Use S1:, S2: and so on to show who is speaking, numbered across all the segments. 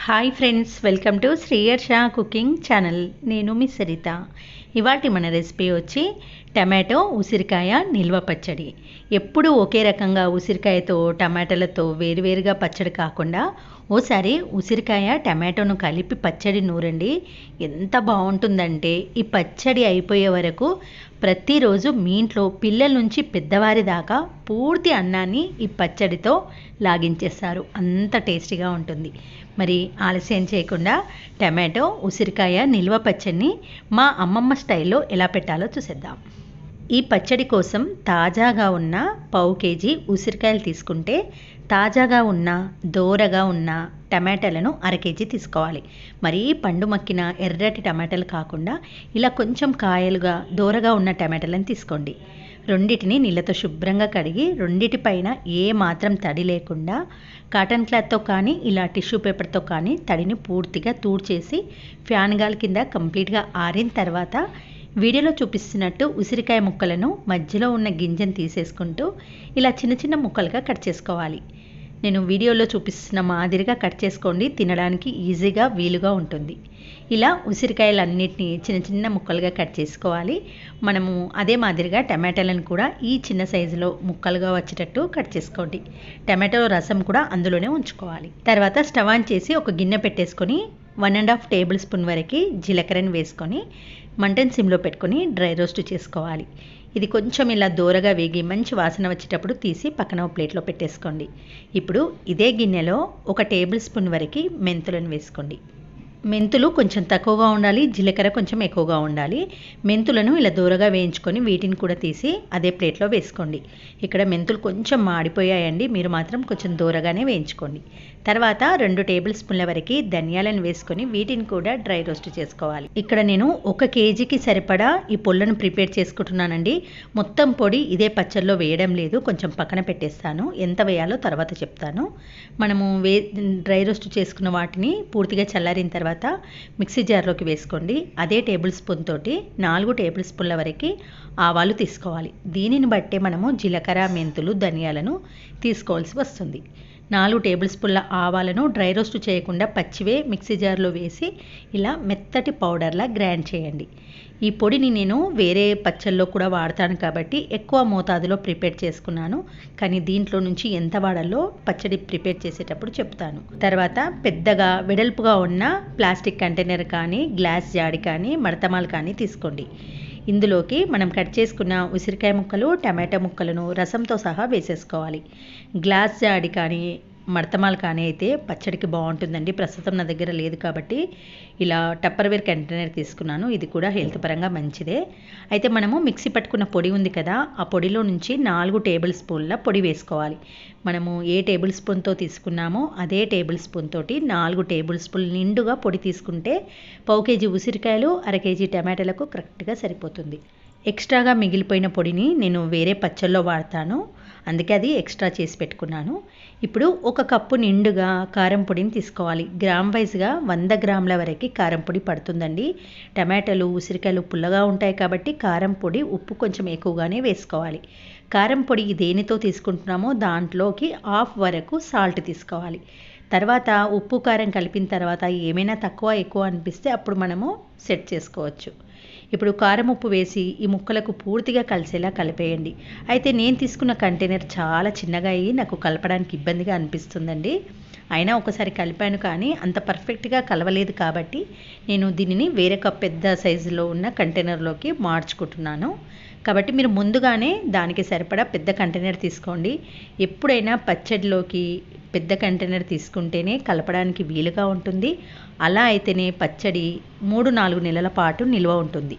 S1: Hi friends, welcome to Sriyarsha cooking channel. నేను మీ సరిత. ఇవాటి మన రెసిపీ వచ్చి టమాటో ఉసిరికాయ నిల్వ పచ్చడి. ఎప్పుడూ ఒకే రకంగా ఉసిరికాయతో టమాటాలతో వేరువేరుగా పచ్చడి కాకుండా ఓసారి ఉసిరికాయ టమాటోను కలిపి పచ్చడి నూరండి. ఎంత బాగుంటుందంటే ఈ పచ్చడి అయిపోయే వరకు ప్రతిరోజు మీ ఇంట్లో పిల్లల నుంచి పెద్దవారి దాకా పూర్తి అన్నాన్ని ఈ పచ్చడితో లాగించేస్తారు. అంత టేస్టీగా ఉంటుంది. మరి ఆలస్యం చేయకుండా టమాటో ఉసిరికాయ నిల్వ పచ్చడిని మా అమ్మమ్మ స్టైల్లో ఎలా పెట్టాలో చూసేద్దాం. ఈ పచ్చడి కోసం తాజాగా ఉన్న పావు కేజీ ఉసిరికాయలు తీసుకుంటే తాజాగా ఉన్న దోరగా ఉన్న టమాటాలను అర కేజీ తీసుకోవాలి. మరీ పండు మక్కిన ఎర్రటి టమాటాలు కాకుండా ఇలా కొంచెం కాయలుగా దోరగా ఉన్న టమాటాలను తీసుకోండి. రెండింటిని నీళ్ళతో శుభ్రంగా కడిగి రెండిటిపైన ఏ మాత్రం తడి లేకుండా కాటన్ క్లాత్తో కానీ ఇలా టిష్యూ పేపర్తో కానీ తడిని పూర్తిగా తూడ్చేసి ఫ్యాన్ గాలి కింద కంప్లీట్గా ఆరిన తర్వాత వీడియోలో చూపిస్తున్నట్టు ఉసిరికాయ ముక్కలను మధ్యలో ఉన్న గింజను తీసేసుకుంటూ ఇలా చిన్న చిన్న ముక్కలుగా కట్ చేసుకోవాలి. నేను వీడియోలో చూపిస్తున్న మాదిరిగా కట్ చేసుకోండి, తినడానికి ఈజీగా వీలుగా ఉంటుంది. ఇలా ఉసిరికాయలన్నిటినీ చిన్న చిన్న ముక్కలుగా కట్ చేసుకోవాలి. మనము అదే మాదిరిగా టమాటాలను కూడా ఈ చిన్న సైజులో ముక్కలుగా వచ్చేటట్టు కట్ చేసుకోండి. టమాటో రసం కూడా అందులోనే ఉంచుకోవాలి. తర్వాత స్టవ్ ఆన్ చేసి ఒక గిన్నె పెట్టేసుకొని 1.5 టేబుల్ స్పూన్ వరకు జీలకర్రని వేసుకొని మంటను సిమ్లో పెట్టుకొని డ్రై రోస్ట్ చేసుకోవాలి. ఇది కొంచెం ఇలా దూరగా వేగి మంచి వాసన వచ్చేటప్పుడు తీసి పక్కన ఒక ప్లేట్లో పెట్టేసుకోండి. ఇప్పుడు ఇదే గిన్నెలో 1 టేబుల్ స్పూన్ వరకు మెంతులను వేసుకోండి. మెంతులు కొంచెం తక్కువగా ఉండాలి, జీలకర్ర కొంచెం ఎక్కువగా ఉండాలి. మెంతులను ఇలా దూరగా వేయించుకొని వీటిని కూడా తీసి అదే ప్లేట్లో వేసుకోండి. ఇక్కడ మెంతులు కొంచెం మాడిపోయాయండి, మీరు మాత్రం కొంచెం దూరగానే వేయించుకోండి. తర్వాత 2 టేబుల్ స్పూన్ల వరకు ధనియాలను వేసుకొని వీటిని కూడా డ్రై రోస్ట్ చేసుకోవాలి. ఇక్కడ నేను 1 కేజీకి సరిపడా ఈ పొళ్ళను ప్రిపేర్ చేసుకుంటున్నానండి. మొత్తం పొడి ఇదే పచ్చళ్ళలో వేయడం లేదు, కొంచెం పక్కన పెట్టేస్తాను. ఎంత వేయాలో తర్వాత చెప్తాను. మనము డ్రై రోస్ట్ చేసుకున్న వాటిని పూర్తిగా చల్లారిన తర్వాత మిక్సీ జార్లోకి వేసుకోండి. అదే టేబుల్ స్పూన్ తోటి 4 టేబుల్ స్పూన్ల వరకు ఆవాలు తీసుకోవాలి. దీనిని బట్టే మనము జీలకర్ర, మెంతులు, ధనియాలను తీసుకోవాల్సి వస్తుంది. 4 టేబుల్ స్పూన్ల ఆవాలను డ్రై రోస్ట్ చేయకుండా పచ్చివే మిక్సీ జార్లో వేసి ఇలా మెత్తటి పౌడర్లా గ్రైండ్ చేయండి. ఈ పొడిని నేను వేరే పచ్చళ్ళలో కూడా వాడతాను కాబట్టి ఎక్కువ మోతాదులో ప్రిపేర్ చేసుకున్నాను. కానీ దీంట్లో నుంచి ఎంత వాడాలో పచ్చడి ప్రిపేర్ చేసేటప్పుడు చెప్తాను. తర్వాత పెద్దగా వెడల్పుగా ఉన్న ప్లాస్టిక్ కంటైనర్ కానీ గ్లాస్ జాడి కానీ మడతమాలు కానీ తీసుకోండి. ఇందులోకి మనం కట్ చేసుకున్న ఉసిరికాయ ముక్కలు, టమాటా ముక్కలను రసంతో సహా వేసేసుకోవాలి. గ్లాస్ జాడి కానీ మడతమాలు కానీ అయితే పచ్చడికి బాగుంటుందండి. ప్రస్తుతం నా దగ్గర లేదు కాబట్టి ఇలా టప్పర్వేర్ కంటైనర్ తీసుకున్నాను. ఇది కూడా హెల్త్ పరంగా మంచిదే. అయితే మనము మిక్సీ పట్టుకున్న పొడి ఉంది కదా, ఆ పొడిలో నుంచి 4 టేబుల్ స్పూన్ల పొడి వేసుకోవాలి. మనము ఏ టేబుల్ స్పూన్తో తీసుకున్నామో అదే టేబుల్ స్పూన్ తోటి 4 టేబుల్ స్పూన్లు నిండుగా పొడి తీసుకుంటే పావు కేజీ ఉసిరికాయలు, అర కేజీ టమాటాలకు కరెక్ట్గా సరిపోతుంది. ఎక్స్ట్రాగా మిగిలిపోయిన పొడిని నేను వేరే పచ్చళ్ళలో వాడతాను, అందుకే అది ఎక్స్ట్రా చేసి పెట్టుకున్నాను. ఇప్పుడు 1 కప్పు నిండుగా కారం పొడిని తీసుకోవాలి. గ్రామ్ వైజ్గా 100 గ్రాముల వరకు కారం పొడి పడుతుందండి. టమాటాలు, ఉసిరికాయలు పుల్లగా ఉంటాయి కాబట్టి కారం పొడి, ఉప్పు కొంచెం ఎక్కువగానే వేసుకోవాలి. కారం పొడి దేనితో తీసుకుంటున్నామో దాంట్లోకి హాఫ్ వరకు సాల్ట్ తీసుకోవాలి. తర్వాత ఉప్పు కారం కలిపిన తర్వాత ఏమైనా తక్కువ ఎక్కువ అనిపిస్తే అప్పుడు మనము సెట్ చేసుకోవచ్చు. ఇప్పుడు కారం ఉప్పు వేసి ఈ ముక్కలకు పూర్తిగా కలిసేలా కలిపేయండి. అయితే నేను తీసుకున్న కంటైనర్ చాలా చిన్నగా అయ్యి నాకు కలపడానికి ఇబ్బందిగా అనిపిస్తుందండి. అయినా ఒకసారి కలిపాను కానీ అంత పర్ఫెక్ట్గా కలవలేదు కాబట్టి నేను దీనిని వేరే పెద్ద సైజులో ఉన్న కంటైనర్లోకి మార్చుకుంటున్నాను. కాబట్టి మీరు ముందుగానే దానికి సరిపడా పెద్ద కంటైనర్ తీసుకోండి. ఎప్పుడైనా పచ్చడిలోకి పెద్ద కంటైనర్ తీసుకుంటేనే కలపడానికి వీలుగా ఉంటుంది. అలా అయితేనే పచ్చడి 3-4 నెలల పాటు నిల్వ ఉంటుంది.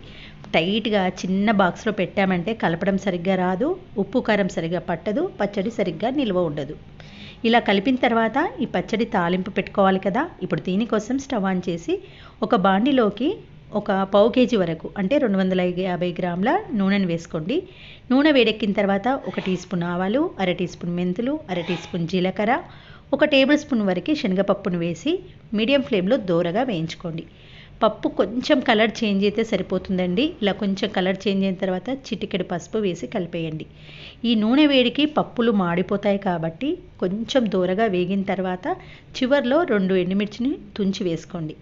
S1: టైట్గా చిన్న బాక్స్లో పెట్టామంటే కలపడం సరిగ్గా రాదు, ఉప్పు కారం సరిగ్గా పట్టదు, పచ్చడి సరిగ్గా నిల్వ ఉండదు. ఇలా కలిపిన తర్వాత ఈ పచ్చడి తాలింపు పెట్టుకోవాలి కదా. ఇప్పుడు దీనికోసం స్టవ్ ఆన్ చేసి ఒక బాండిలోకి 1 పావు కేజీ వరకు అంటే 250 గ్రాముల నూనెను వేసుకోండి. నూనె వేడెక్కిన తర్వాత 1 టీ స్పూన్ ఆవాలు, అర టీ స్పూన్ మెంతులు, అర టీ స్పూన్ జీలకర్ర, 1 టేబుల్ స్పూన్ వరకు శనగపప్పును వేసి మీడియం ఫ్లేమ్లో దోరగా వేయించుకోండి. పప్పు కొంచెం కలర్ చేంజ్ అయితే సరిపోతుందండి. ఇలా కొంచెం కలర్ చేంజ్ అయిన తర్వాత చిటికెడు పసుపు వేసి కలిపేయండి. ఈ నూనె వేడికి పప్పులు మాడిపోతాయి కాబట్టి కొంచెం దూరగా వేగిన తర్వాత చివర్లో 2 ఎండుమిర్చిని తుంచి వేసుకోండి.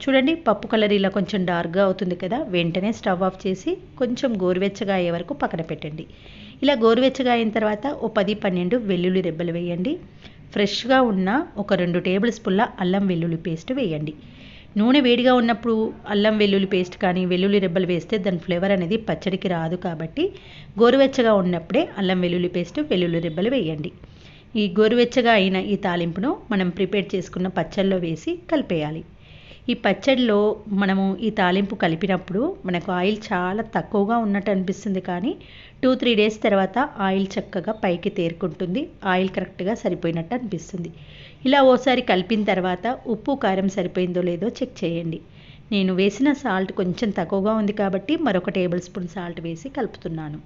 S1: చూడండి పప్పు కలర్ ఇలా కొంచెం డార్క్గా అవుతుంది కదా, వెంటనే స్టవ్ ఆఫ్ చేసి కొంచెం గోరువెచ్చగా అయ్యే వరకు పక్కన పెట్టండి. ఇలా గోరువెచ్చగా అయిన తర్వాత ఓ 10-12 వెల్లుల్లి రెబ్బలు వేయండి. ఫ్రెష్గా ఉన్న ఒక 2 టేబుల్ స్పూన్ల అల్లం వెల్లుల్లి పేస్ట్ వేయండి. నూనె వేడిగా ఉన్నప్పుడు అల్లం వెల్లుల్లి పేస్ట్ కానీ వెల్లుల్లి రెబ్బలు వేస్తే దాని ఫ్లేవర్ అనేది పచ్చడికి రాదు కాబట్టి గోరువెచ్చగా ఉన్నప్పుడే అల్లం వెల్లుల్లి పేస్ట్ వెల్లుల్లి రెబ్బలు వేయండి. ఈ గోరువెచ్చగా అయిన ఈ తాలింపును మనం ప్రిపేర్ చేసుకున్న పచ్చడిలో వేసి కలిపేయాలి. ఈ పచ్చడిలో మనము ఈ తాలింపు కలిపినప్పుడు మనకు ఆయిల్ చాలా తక్కువగా ఉన్నట్టు అనిపిస్తుంది, కానీ 2-3 డేస్ తర్వాత ఆయిల్ చక్కగా పైకి తేరుకుంటుంది. ఆయిల్ కరెక్ట్గా సరిపోయినట్టు అనిపిస్తుంది. ఇలా ఓసారి కలిపిన తర్వాత ఉప్పు కారం సరిపోయిందో లేదో చెక్ చేయండి. నేను వేసిన సాల్ట్ కొంచెం తక్కువగా ఉంది కాబట్టి మరొక టేబుల్ స్పూన్ సాల్ట్ వేసి కలుపుతున్నాను.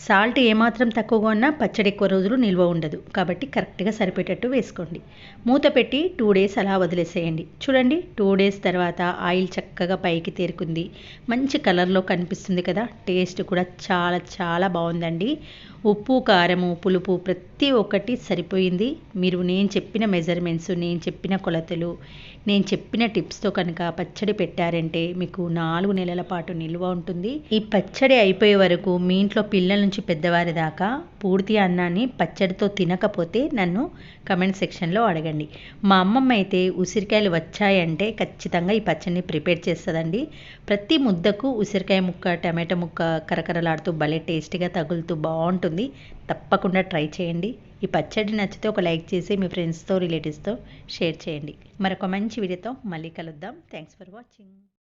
S1: సాల్ట్ ఏమాత్రం తక్కువగా ఉన్నా పచ్చడి ఎక్కువ రోజులు నిల్వ ఉండదు కాబట్టి కరెక్ట్గా సరిపోయేటట్టు వేసుకోండి. మూత పెట్టి 2 డేస్ అలా వదిలేసేయండి. చూడండి 2 డేస్ తర్వాత ఆయిల్ చక్కగా పైకి తేరుకుంది, మంచి కలర్లో కనిపిస్తుంది కదా. టేస్ట్ కూడా చాలా చాలా బాగుందండి. ఉప్పు కారము పులుపు ప్రతి ఒక్కటి సరిపోయింది. మీరు నేను చెప్పిన మెజర్మెంట్స్, నేను చెప్పిన కొలతలు, నేను చెప్పిన టిప్స్తో కనుక పచ్చడి పెట్టారంటే మీకు 4 నెలల పాటు నిల్వ ఉంటుంది. ఈ పచ్చడి అయిపోయే వరకు మీ ఇంట్లో పిల్లల నుంచి పెద్దవారి దాకా పూర్తి అన్నాన్ని పచ్చడితో తినకపోతే నన్ను కమెంట్ సెక్షన్లో అడగండి. మా అమ్మమ్మ అయితే ఉసిరికాయలు వచ్చాయంటే ఖచ్చితంగా ఈ పచ్చడిని ప్రిపేర్ చేస్తుందండి. ప్రతి ముద్దకు ఉసిరికాయ ముక్క టమాటో ముక్క కరకరలాడుతూ భలే టేస్టీగా తగులుతూ బాగుంటుంది. తప్పకుండా ట్రై చేయండి. ఈ పచ్చడి నచ్చితే ఒక లైక్ చేసి మీ ఫ్రెండ్స్తో రిలేటివ్స్తో షేర్ చేయండి. మరొక మంచి వీడియోతో మళ్ళీ కలుద్దాం. Thanks for watching.